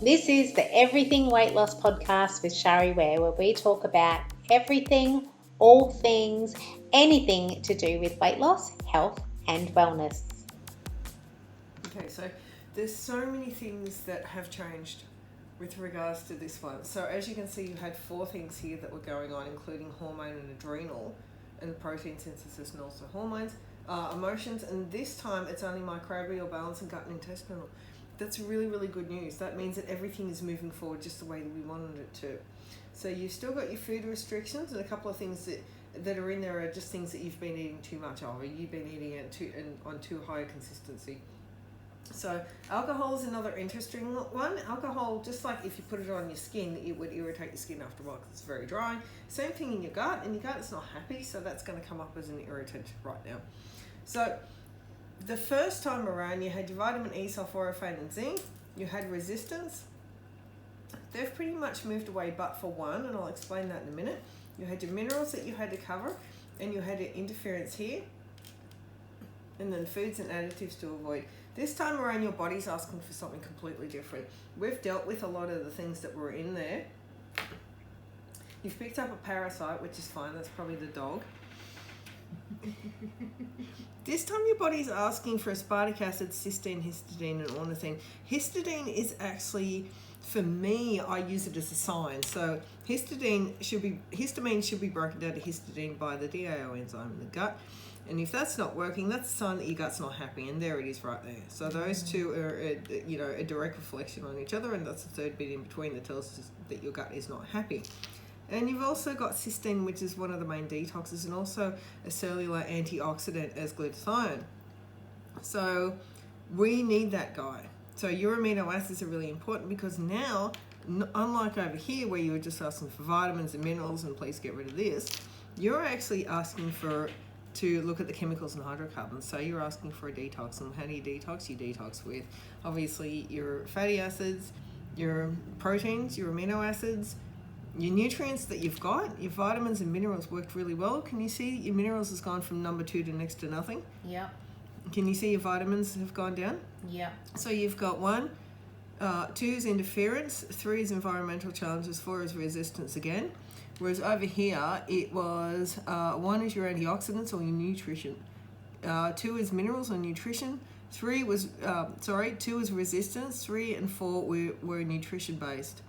This is the Everything Weight Loss podcast with Shari Ware, where we talk about everything, all things, anything to do with weight loss, health, and wellness. Okay, so there's so many things that have changed with regards to this one. So as you can see, you had 4 things here that were going on, including hormone and adrenal, and protein synthesis, and also hormones, emotions, and this time it's only microbial balance and gut and intestinal. That's really, really good news. That means that everything is moving forward just the way that we wanted it to. So you've still got your food restrictions, and a couple of things that are in there are just things that you've been eating too much of, or you've been eating it on too high a consistency. So alcohol is another interesting one. Alcohol, just like if you put it on your skin, it would irritate your skin after a while because it's very dry. Same thing in your gut, and your gut is not happy, so that's going to come up as an irritant right now. So the first time around, you had your vitamin E, sulforaphane, and zinc. You had resistance. They've pretty much moved away, but for one, and I'll explain that in a minute. You had your minerals that you had to cover, and you had your interference here, and then foods and additives to avoid. This time around, your body's asking for something completely different. We've dealt with a lot of the things that were in there. You've picked up a parasite, which is fine. That's probably the dog. This time your body's asking for aspartic acid, cysteine, histidine, and ornithine. Histidine is actually, for me, I use it as a sign. So histamine should be broken down to histidine by the DAO enzyme in the gut. And if that's not working, that's a sign that your gut's not happy, and there it is right there. So those two are, a direct reflection on each other, and that's the third bit in between that tells us that your gut is not happy. And you've also got cysteine, which is one of the main detoxes, and also a cellular antioxidant as glutathione. So we need that guy. So your amino acids are really important because now, unlike over here where you were just asking for vitamins and minerals and please get rid of this, you're actually asking to look at the chemicals and hydrocarbons. So you're asking for a detox. And how do you detox? You detox with obviously your fatty acids, your proteins, your amino acids, your nutrients that you've got. Your vitamins and minerals worked really well. Can you see your minerals has gone from number 2 to next to nothing? Yep. Can you see your vitamins have gone down? Yep. So you've got 1, 2 is interference, 3 is environmental challenges, 4 is resistance again. Whereas over here, it was 1 is your antioxidants or your nutrition, 2 is minerals or nutrition, 2 is resistance, 3 and 4 were nutrition based.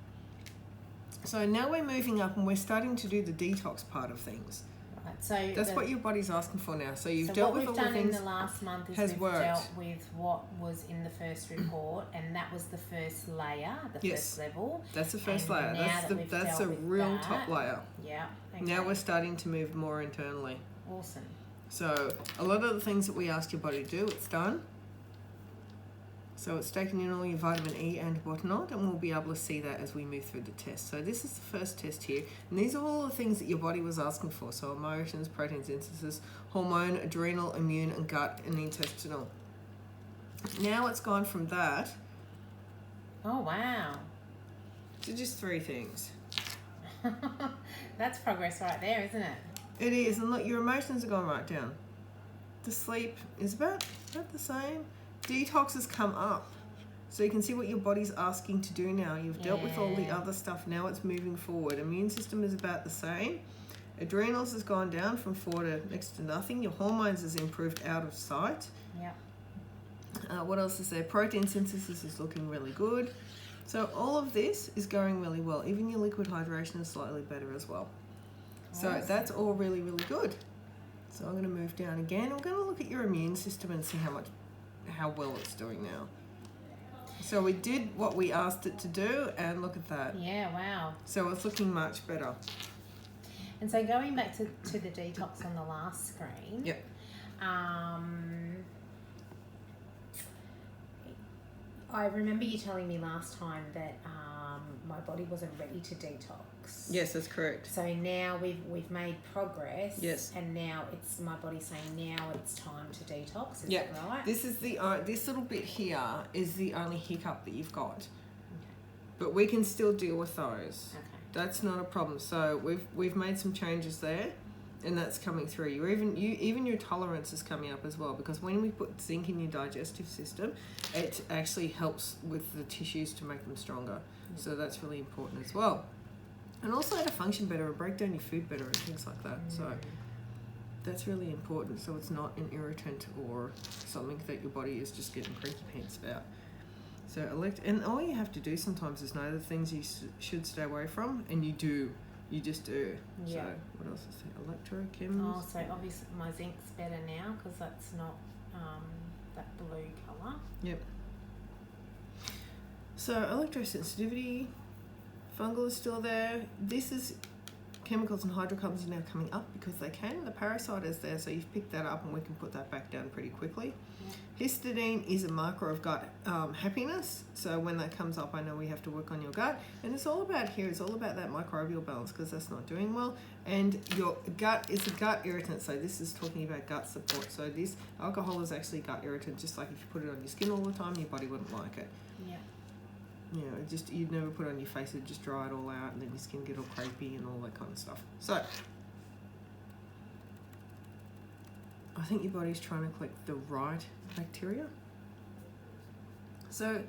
So now we're moving up and we're starting to do the detox part of things. Right. So that's what your body's asking for now. So you've dealt with all the things. What we've done in the last month is we've worked. dealt with what was in the first report, and that was the first layer, first level. That's the first and layer. That's a real top layer. Yeah. Okay. Now we're starting to move more internally. Awesome. So a lot of the things that we ask your body to do, it's done. So it's taken in all your vitamin E and whatnot, and we'll be able to see that as we move through the test. So this is the first test here, and these are all the things that your body was asking for. So emotions, protein synthesis, hormone, adrenal, immune, and gut, and intestinal. Now it's gone from that. Oh, wow. To just 3 things. That's progress right there, isn't it? It is, and look, your emotions have gone right down. The sleep is about the same. Detox has come up. So you can see what your body's asking to do now. You've dealt with all the other stuff. Now it's moving forward. Immune system is about the same. Adrenals has gone down from 4 to next to nothing. Your hormones has improved out of sight. Yeah. What else is there? Protein synthesis is looking really good. So all of this is going really well. Even your liquid hydration is slightly better as well. So that's all really, really good. So I'm going to move down again. I'm going to look at your immune system and see how well it's doing now. So we did what we asked it to do, and look at that. Yeah, wow. So it's looking much better. And so going back to the detox on the last screen. Yep. I remember you telling me last time that my body wasn't ready to detox. Yes, that's correct. So now we've made progress. Yes. And now it's my body saying now it's time to detox. Is Yeah. that right? This is this little bit here is the only hiccup that you've got. Okay. But we can still deal with those. Okay. That's not a problem. So we've made some changes there. And that's coming through. Even your tolerance is coming up as well, because when we put zinc in your digestive system, it actually helps with the tissues to make them stronger. So that's really important as well. And also to function better and break down your food better and things like that. So that's really important. So it's not an irritant or something that your body is just getting cranky pants about. So and all you have to do sometimes is know the things you should stay away from, and you do. You just do. Yeah. So what else is there? Electrochems. Oh, so obviously my zinc's better now because that's not that blue colour. Yep. So electrosensitivity, fungal is still there. This is chemicals and hydrocarbons are now coming up because they can. The parasite is there, so you've picked that up and we can put that back down pretty quickly. Yeah. Histidine is a marker of gut happiness. So when that comes up, I know we have to work on your gut. And it's all about here. It's all about that microbial balance because that's not doing well. And your gut is a gut irritant. So this is talking about gut support. So this alcohol is actually gut irritant. Just like if you put it on your skin all the time, your body wouldn't like it. Yeah. You know, just you'd never put it on your face, it'd just dry it all out and then your skin get all crepey and all that kind of stuff. So I think your body's trying to collect the right bacteria. So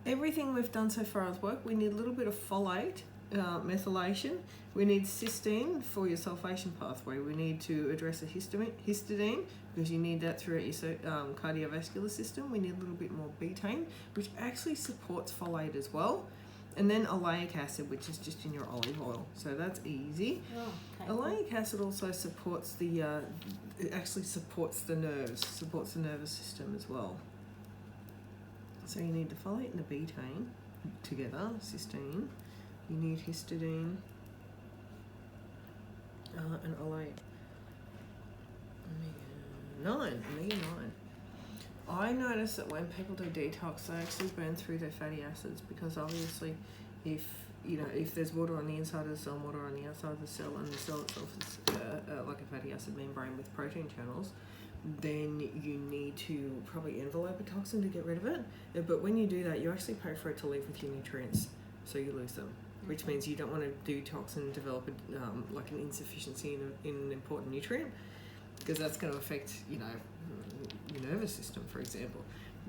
everything we've done so far has worked. We need a little bit of folate, methylation. We need cysteine for your sulfation pathway. We need to address the histidine because you need that throughout your cardiovascular system. We need a little bit more betaine, which actually supports folate as well. And then oleic acid, which is just in your olive oil. So that's easy. Oh, okay. Oleic acid also supports it actually supports the nerves, supports the nervous system as well. So you need the folate and the betaine together, cysteine. You need histidine and oleic. Omega 9. I notice that when people do detox, they actually burn through their fatty acids because obviously if there's water on the inside of the cell and water on the outside of the cell, and the cell itself is like a fatty acid membrane with protein channels, then you need to probably envelope a toxin to get rid of it. But when you do that, you actually pay for it to leave with your nutrients, so you lose them. Which means you don't want to detox and develop like an insufficiency in an important nutrient, because that's going to affect your nervous system, for example.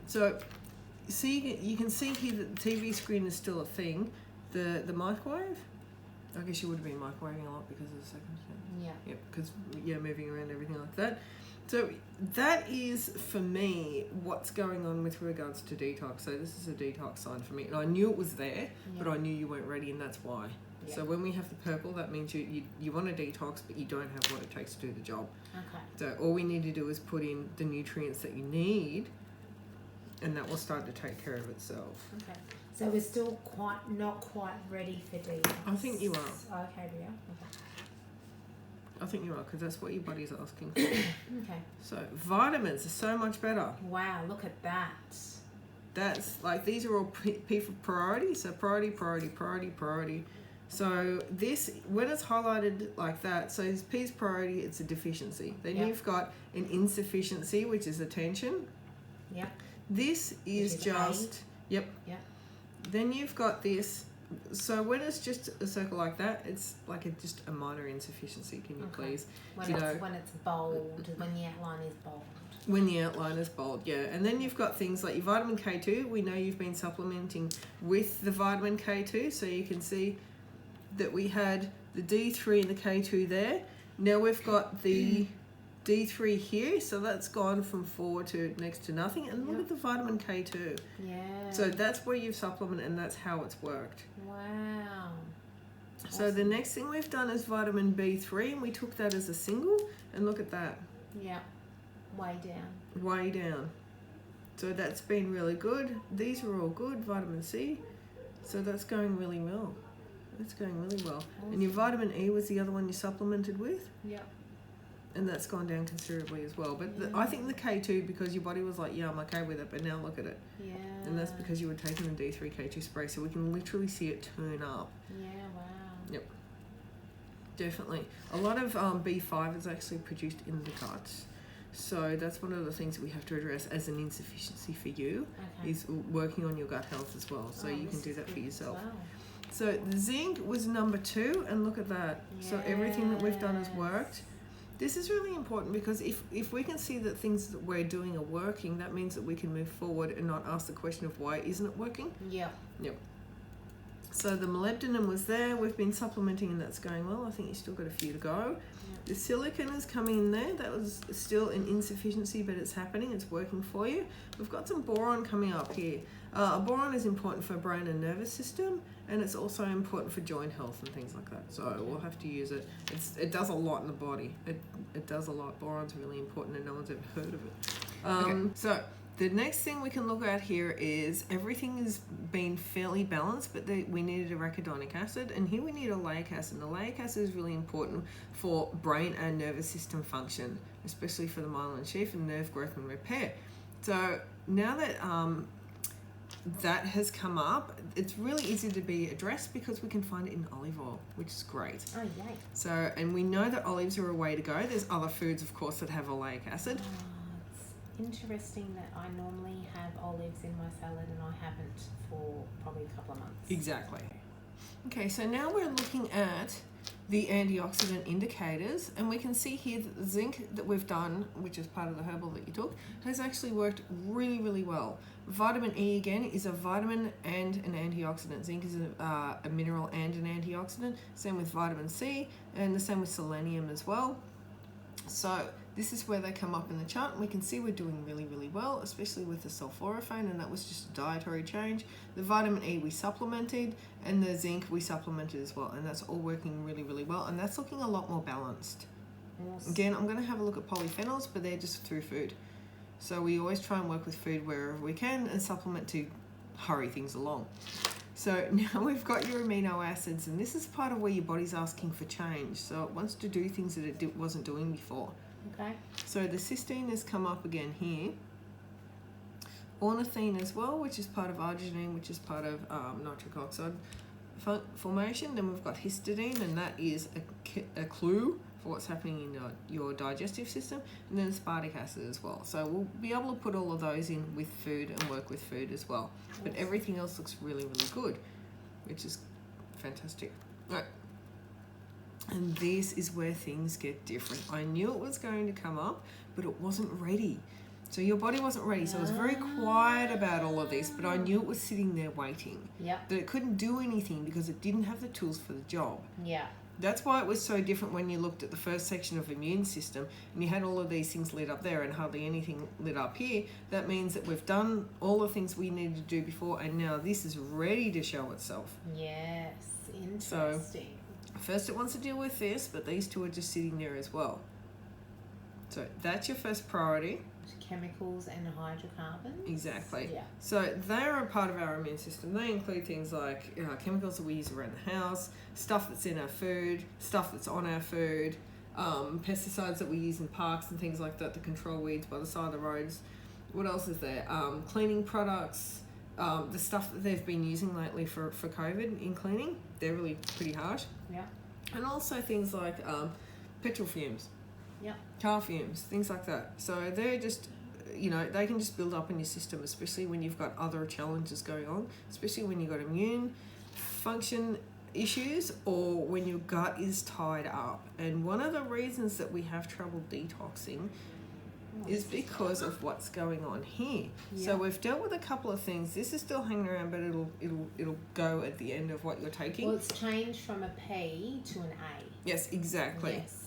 So see, you can see here that the TV screen is still a thing. The microwave, I guess you would have been microwaving a lot because of the circumstance. Yeah. Yep, because moving around, everything like that. So that is, for me, what's going on with regards to detox. So this is a detox sign for me. And I knew it was there, but I knew you weren't ready, and that's why. Yeah. So when we have the purple, that means you want to detox, but you don't have what it takes to do the job. Okay. So all we need to do is put in the nutrients that you need, and that will start to take care of itself. Okay. So we're still not quite ready for detox. I think you are. Okay, we are. Okay. I think you are, because that's what your body's asking for. Okay. So vitamins are so much better. Wow, look at that. That's like, these are all P for priority. So priority. So this, when it's highlighted like that, so P's priority, it's a deficiency. Then you've got an insufficiency, which is attention. Yeah. This is just, Yeah. Then you've got this. So when it's just a circle like that, it's like just a minor insufficiency. Can you please? When it's bold, when the outline is bold. When the outline is bold, yeah. And then you've got things like your vitamin K2. We know you've been supplementing with the vitamin K2. So you can see that we had the D3 and the K2 there. Now we've got the D3 here. So that's gone from 4 to next to nothing. And look at the vitamin K2. Yeah. So that's where you've supplemented, and that's how it's worked. Wow. So the next thing we've done is vitamin B3, and we took that as a single. And look at that. Yeah. Way down. So that's been really good. These are all good. Vitamin C. So that's going really well. Awesome. And your vitamin E was the other one you supplemented with. Yeah. And that's gone down considerably as well. But I think the K2, because your body was like, yeah, I'm okay with it, but now look at it. Yeah. And that's because you were taking the D3 K2 spray, so we can literally see it turn up. Yeah, wow. Yep. Definitely. A lot of B5 is actually produced in the gut. So that's one of the things we have to address as an insufficiency for you, is working on your gut health as well. So you can do that for yourself. Wow. So the zinc was number 2, and look at that. Yeah. So everything that we've done has worked. This is really important because if we can see that things that we're doing are working, that means that we can move forward and not ask the question of why isn't it working. Yeah. Yep. So the molybdenum was there. We've been supplementing and that's going well. I think you've still got a few to go. Yep. The silicon is coming in there. That was still an insufficiency, but it's happening. It's working for you. We've got some boron coming up here. Boron is important for brain and nervous system, and it's also important for joint health and things like that. So we'll have to use it. It does a lot in the body. It does a lot. Boron's really important, and no one's ever heard of it. So the next thing we can look at here is everything has been fairly balanced, but we needed arachidonic acid, and here we need oleic acid. And oleic acid is really important for brain and nervous system function, especially for the myelin sheath and nerve growth and repair. So now that that has come up, it's really easy to be addressed because we can find it in olive oil, which is great. Oh, yay. So, and we know that olives are a way to go. There's other foods, of course, that have oleic acid. It's interesting that I normally have olives in my salad and I haven't for probably a couple of months. Exactly. Okay, so now we're looking at the antioxidant indicators, and we can see here that the zinc that we've done, which is part of the herbal that you took, has actually worked really, really well. Vitamin E, again, is a vitamin and an antioxidant. Zinc is a mineral and an antioxidant. Same with vitamin C, and the same with selenium as well. So this is where they come up in the chart, and we can see we're doing really, really well, especially with the sulforaphane, and that was just a dietary change. The vitamin E we supplemented, and the zinc we supplemented as well, and that's all working really, really well, and that's looking a lot more balanced. Yes. Again, I'm going to have a look at polyphenols, but they're just through food. So we always try and work with food wherever we can and supplement to hurry things along. So now we've got your amino acids, and this is part of where your body's asking for change. So it wants to do things that it wasn't doing before. Okay. So the cysteine has come up again here. Ornithine as well, which is part of arginine, which is part of nitric oxide formation. Then we've got histidine, and that is a clue for what's happening in your digestive system. And then aspartic acid as well. So we'll be able to put all of those in with food and work with food as well. But everything else looks really, really good, which is fantastic. Right. And this is where things get different. I knew it was going to come up, but it wasn't ready. So your body wasn't ready. So it was very quiet about all of this, but I knew it was sitting there waiting. Yeah. That it couldn't do anything because it didn't have the tools for the job. Yeah. That's why it was so different when you looked at the first section of immune system and you had all of these things lit up there and hardly anything lit up here. That means that we've done all the things we needed to do before, and now this is ready to show itself. Yes, interesting. So first it wants to deal with this, but these two are just sitting there as well. So that's your first priority. Chemicals and hydrocarbons. Exactly. Yeah. So they're a part of our immune system. They include things like chemicals that we use around the house, stuff that's in our food, stuff that's on our food, pesticides that we use in parks and things like that to control weeds by the side of the roads. What else is there? Cleaning products, the stuff that they've been using lately for COVID in cleaning. They're really pretty harsh. Yeah. And also things like petrol fumes. Yeah. Car fumes, things like that. So they're just, they can just build up in your system, especially when you've got other challenges going on, especially when you've got immune function issues or when your gut is tied up. And one of the reasons that we have trouble detoxing is because of what's going on here. Yeah. So we've dealt with a couple of things. This is still hanging around, but it'll go at the end of what you're taking. Well, it's changed from a P to an A. Yes, exactly. Yes.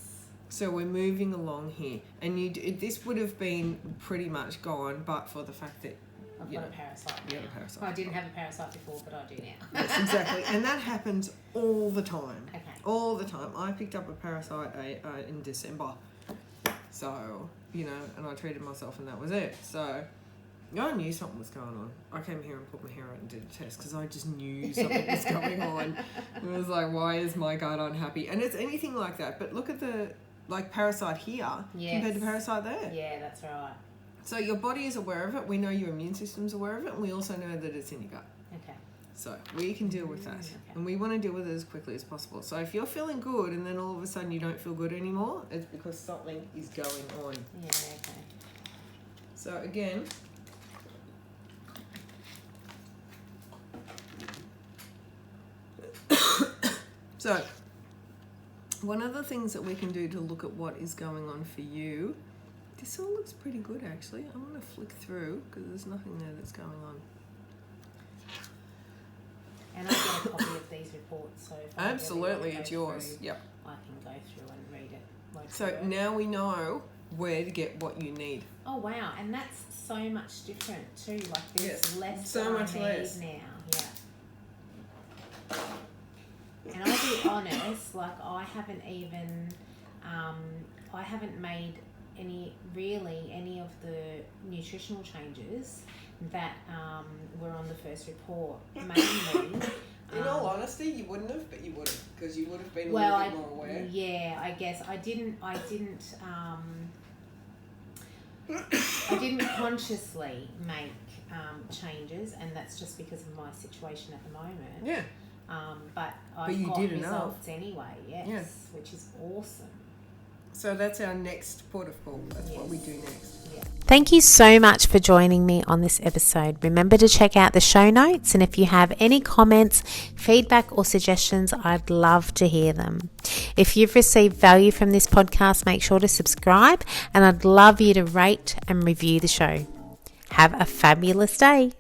So we're moving along here, and this would have been pretty much gone, but for the fact that I've got a parasite. You got a parasite. I didn't have a parasite before, but I do now. Yes, exactly, and that happens all the time. Okay. All the time. I picked up a parasite in December, so and I treated myself, and that was it. So I knew something was going on. I came here and put my hair out and did a test because I just knew something was going on. It was like, why is my gut unhappy? And it's anything like that. But look at the parasite here compared to parasite there. Yeah, that's right. So your body is aware of it. We know your immune system's aware of it, and we also know that it's in your gut. Okay. So we can deal with that, and we want to deal with it as quickly as possible. So if you're feeling good and then all of a sudden you don't feel good anymore, it's because something is going on. Yeah. Okay. So again. So One of the things that we can do to look at what is going on for you, this all looks pretty good actually. I'm going to flick through because there's nothing there that's going on. And I get a copy of these reports, so if absolutely, it's yours. Through, yep. I can go through and read it. So now we know where to get what you need. Oh wow, and that's so much different too. Like there's less so much I less now. Yeah. And I'll be honest, like I haven't even, I haven't made any of the nutritional changes that were on the first report. Mainly. In all honesty, you wouldn't have, but you would have, because you would have been a little bit more aware. Yeah, I guess I didn't consciously make changes, and that's just because of my situation at the moment. Yeah. But I've got results anyway, yes, which is awesome. So that's our next port of call. That's what we do next. Yeah. Thank you so much for joining me on this episode. Remember to check out the show notes, and if you have any comments, feedback or suggestions, I'd love to hear them. If you've received value from this podcast, make sure to subscribe, and I'd love you to rate and review the show. Have a fabulous day.